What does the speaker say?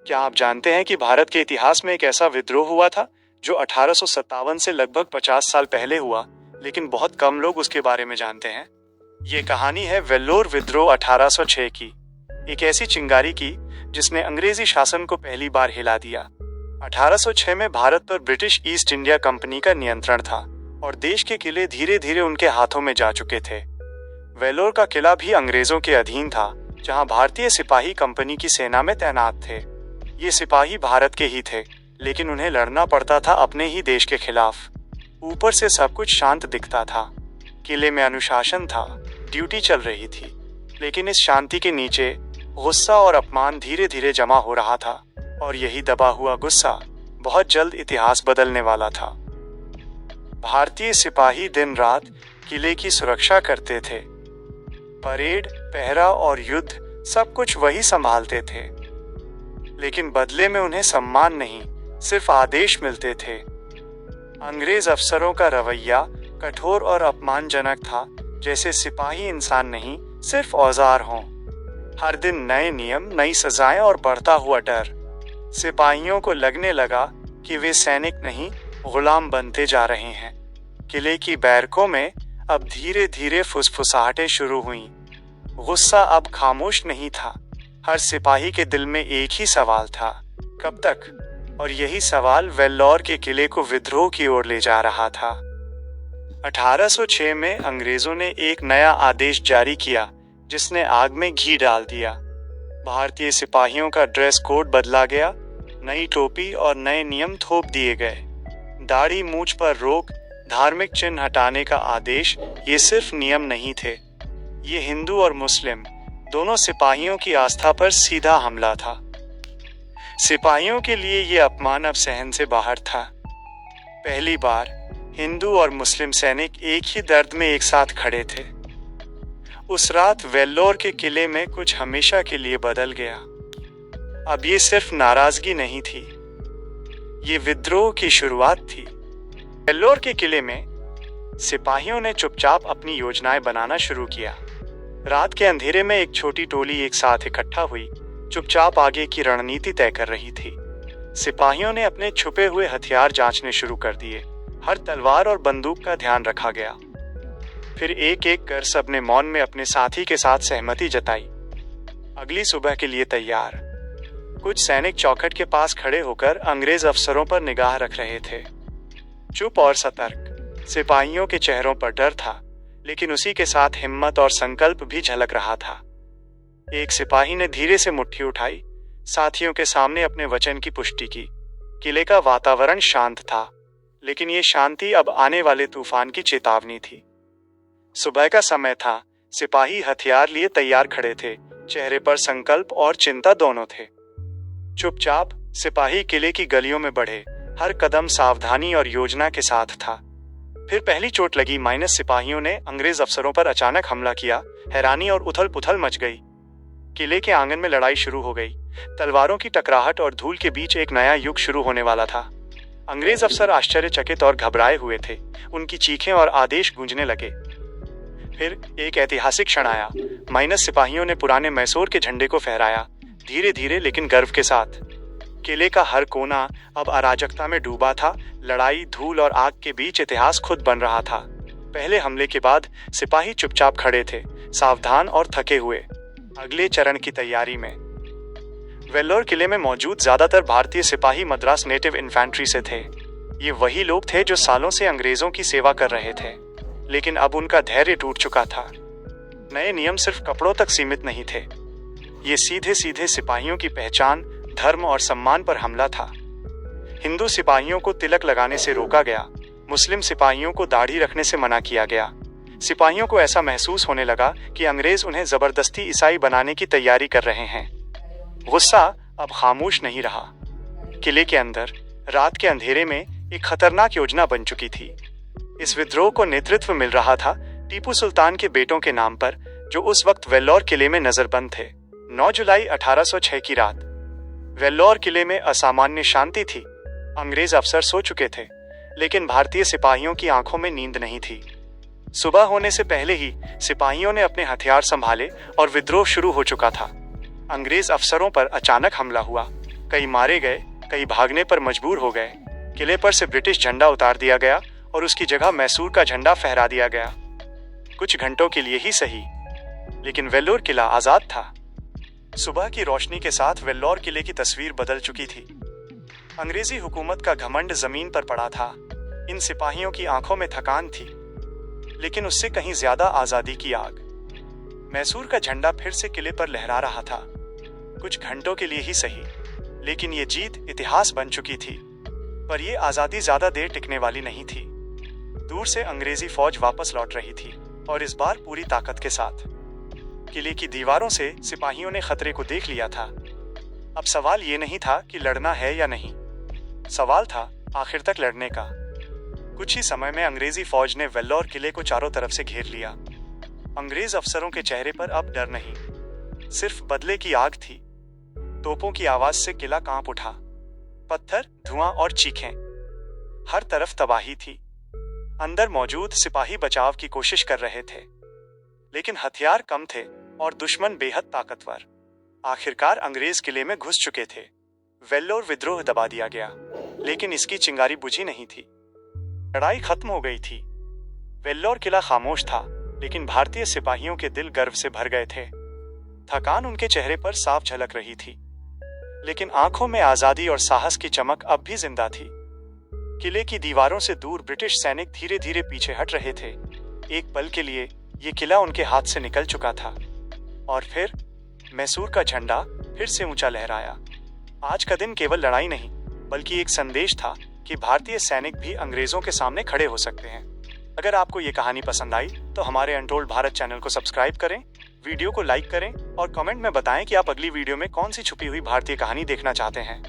क्या आप जानते हैं कि भारत के इतिहास में एक ऐसा विद्रोह हुआ था जो 1857 से लगभग 50 साल पहले हुआ, लेकिन बहुत कम लोग उसके बारे में जानते हैं। ये कहानी है वेल्लोर विद्रोह 1806 की, एक ऐसी चिंगारी की जिसने अंग्रेजी शासन को पहली बार हिला दिया। 1806 में भारत पर ब्रिटिश ईस्ट इंडिया कंपनी का नियंत्रण था और देश के किले धीरे धीरे उनके हाथों में जा चुके थे। वेल्लोर का किला भी अंग्रेजों के अधीन था, जहां भारतीय सिपाही कंपनी की सेना में तैनात थे। ये सिपाही भारत के ही थे, लेकिन उन्हें लड़ना पड़ता था अपने ही देश के खिलाफ। ऊपर से सब कुछ शांत दिखता था, किले में अनुशासन था, ड्यूटी चल रही थी, लेकिन इस शांति के नीचे गुस्सा और अपमान धीरे धीरे जमा हो रहा था, और यही दबा हुआ गुस्सा बहुत जल्द इतिहास बदलने वाला था। भारतीय सिपाही दिन रात किले की सुरक्षा करते थे। परेड, पहरा और युद्ध सब कुछ वही संभालते थे, लेकिन बदले में उन्हें सम्मान नहीं, सिर्फ आदेश मिलते थे। अंग्रेज अफसरों का रवैया कठोर और अपमानजनक था, जैसे सिपाही इंसान नहीं, सिर्फ औजार हों। हर दिन नए नियम, नई सजाएं और बढ़ता हुआ डर। सिपाहियों को लगने लगा कि वे सैनिक नहीं, गुलाम बनते जा रहे हैं। किले की बैरकों में अब धीरे धीरे फुसफुसाहटें शुरू हुईं। गुस्सा अब खामोश नहीं था। हर सिपाही के दिल में एक ही सवाल था, कब तक? और यही सवाल वेल्लोर के किले को विद्रोह की ओर ले जा रहा था। 1806 में अंग्रेजों ने एक नया आदेश जारी किया, जिसने आग में घी डाल दिया। भारतीय सिपाहियों का ड्रेस कोड बदला गया, नई टोपी और नए नियम थोप दिए गए। दाढ़ी मूंछ पर रोक, धार्मिक चिन्ह हटाने का आदेश, ये सिर्फ नियम नहीं थे, ये हिंदू और मुस्लिम दोनों सिपाहियों की आस्था पर सीधा हमला था। सिपाहियों के लिए ये अपमान अब सहन से बाहर था। पहली बार हिंदू और मुस्लिम सैनिक एक ही दर्द में एक साथ खड़े थे। उस रात वेल्लोर के किले में कुछ हमेशा के लिए बदल गया। अब ये सिर्फ नाराजगी नहीं थी, ये विद्रोह की शुरुआत थी। वेल्लोर के किले में सिपाहियों ने चुपचाप अपनी योजनाएं बनाना शुरू किया। रात के अंधेरे में एक छोटी टोली एक साथ इकट्ठा हुई, चुपचाप आगे की रणनीति तय कर रही थी। सिपाहियों ने अपने छुपे हुए हथियार जांचने शुरू कर दिए। हर तलवार और बंदूक का ध्यान रखा गया। फिर एक एक कर सबने मौन में अपने साथी के साथ सहमति जताई। अगली सुबह के लिए तैयार। कुछ सैनिक चौखट के पास खड़े होकर अंग्रेज अफसरों पर निगाह रख रहे थे, चुप और सतर्क। सिपाहियों के चेहरों पर डर था, लेकिन उसी के साथ हिम्मत और संकल्प भी झलक रहा था। एक सिपाही ने धीरे से मुट्ठी उठाई, साथियों के सामने अपने वचन की पुष्टि की। किले का वातावरण शांत था, लेकिन ये शांति अब आने वाले तूफान की चेतावनी थी। सुबह का समय था, सिपाही हथियार लिए तैयार खड़े थे, चेहरे पर संकल्प और चिंता दोनों थे। चुपचाप सिपाही किले की गलियों में बढ़े, हर कदम सावधानी और योजना के साथ था। फिर पहली चोट लगी। सिपाहियों ने अंग्रेज अफसरों पर अचानक हमला किया। हैरानी और उथल पुथल मच गई। किले के आंगन में लड़ाई शुरू हो गई। तलवारों की टकराहट और धूल के बीच एक नया युग शुरू होने वाला था। अंग्रेज अफसर आश्चर्यचकित और घबराए हुए थे। उनकी चीखें और आदेश गूंजने लगे। फिर एक ऐतिहासिक क्षण आया। सिपाहियों ने पुराने मैसूर के झंडे को फहराया, धीरे धीरे लेकिन गर्व के साथ। किले का हर कोना अब अराजकता में डूबा था। लड़ाई, धूल और आग के बीच इतिहास खुद बन रहा था। पहले हमले के बाद सिपाही चुपचाप खड़े थे, सावधान और थके हुए, अगले चरण की तैयारी में। वेल्लोर किले में मौजूद ज्यादातर भारतीय सिपाही मद्रास नेटिव इन्फेंट्री से थे। ये वही लोग थे जो सालों से अंग्रेजों की सेवा कर रहे थे, लेकिन अब उनका धैर्य टूट चुका था। नए नियम सिर्फ कपड़ों तक सीमित नहीं थे, ये सीधे सीधे सिपाहियों की पहचान, धर्म और सम्मान पर हमला था। हिंदू सिपाहियों को तिलक लगाने से रोका गया, मुस्लिम सिपाहियों को दाढ़ी रखने से मना किया गया। सिपाहियों को ऐसा महसूस होने लगा कि अंग्रेज उन्हें जबरदस्ती ईसाई बनाने की तैयारी कर रहे हैं। गुस्सा अब खामोश नहीं रहा। किले के अंदर रात के अंधेरे में एक खतरनाक योजना बन चुकी थी। इस विद्रोह को नेतृत्व मिल रहा था टीपू सुल्तान के बेटों के नाम पर, जो उस वक्त वेल्लोर किले में नजरबंद थे। 9 जुलाई 1806 की रात वेल्लोर किले में असामान्य शांति थी। अंग्रेज अफसर सो चुके थे, लेकिन भारतीय सिपाहियों की आंखों में नींद नहीं थी। सुबह होने से पहले ही सिपाहियों ने अपने हथियार संभाले और विद्रोह शुरू हो चुका था। अंग्रेज अफसरों पर अचानक हमला हुआ। कई मारे गए, कई भागने पर मजबूर हो गए। किले पर से ब्रिटिश झंडा उतार दिया गया और उसकी जगह मैसूर का झंडा फहरा दिया गया। कुछ घंटों के लिए ही सही, लेकिन वेल्लोर किला आजाद था। सुबह की रोशनी के साथ वेल्लोर किले की तस्वीर बदल चुकी थी। अंग्रेजी हुकूमत का घमंड जमीन पर पड़ा था। इन सिपाहियों की आंखों में थकान थी, लेकिन उससे कहीं ज्यादा आजादी की आग। मैसूर का झंडा फिर से किले पर लहरा रहा था, कुछ घंटों के लिए ही सही, लेकिन ये जीत इतिहास बन चुकी थी। पर यह आजादी ज्यादा देर टिकने वाली नहीं थी। दूर से अंग्रेजी फौज वापस लौट रही थी, और इस बार पूरी ताकत के साथ। किले की दीवारों से सिपाहियों ने खतरे को देख लिया था। अब सवाल ये नहीं था कि लड़ना है या नहीं, सवाल था आखिर तक लड़ने का। कुछ ही समय में अंग्रेजी फौज ने वेल्लोर किले को चारों तरफ से घेर लिया। अंग्रेज अफसरों के चेहरे पर अब डर नहीं, सिर्फ बदले की आग थी। तोपों की आवाज से किला कांप उठा। पत्थर, धुआं और चीखें, हर तरफ तबाही थी। अंदर मौजूद सिपाही बचाव की कोशिश कर रहे थे, लेकिन हथियार कम थे और दुश्मन बेहद ताकतवर। आखिरकार अंग्रेज किले में घुस चुके थे। वेल्लोर विद्रोह दबा दिया गया, लेकिन इसकी चिंगारी बुझी नहीं थी। लड़ाई खत्म हो गई थी। वेल्लोर किला खामोश था, लेकिन भारतीय सिपाहियों के दिल गर्व से भर गए थे। थकान उनके चेहरे पर साफ झलक रही थी, लेकिन आंखों में आजादी और साहस की चमक अब भी जिंदा थी। किले की दीवारों से दूर ब्रिटिश सैनिक धीरे धीरे पीछे हट रहे थे। एक पल के लिए ये किला उनके हाथ से निकल चुका था, और फिर मैसूर का झंडा फिर से ऊंचा लहराया। आज का दिन केवल लड़ाई नहीं, बल्कि एक संदेश था कि भारतीय सैनिक भी अंग्रेजों के सामने खड़े हो सकते हैं। अगर आपको ये कहानी पसंद आई तो हमारे अनटोल्ड भारत चैनल को सब्सक्राइब करें, वीडियो को लाइक करें और कमेंट में बताएं कि आप अगली वीडियो में कौन सी छुपी हुई भारतीय कहानी देखना चाहते हैं।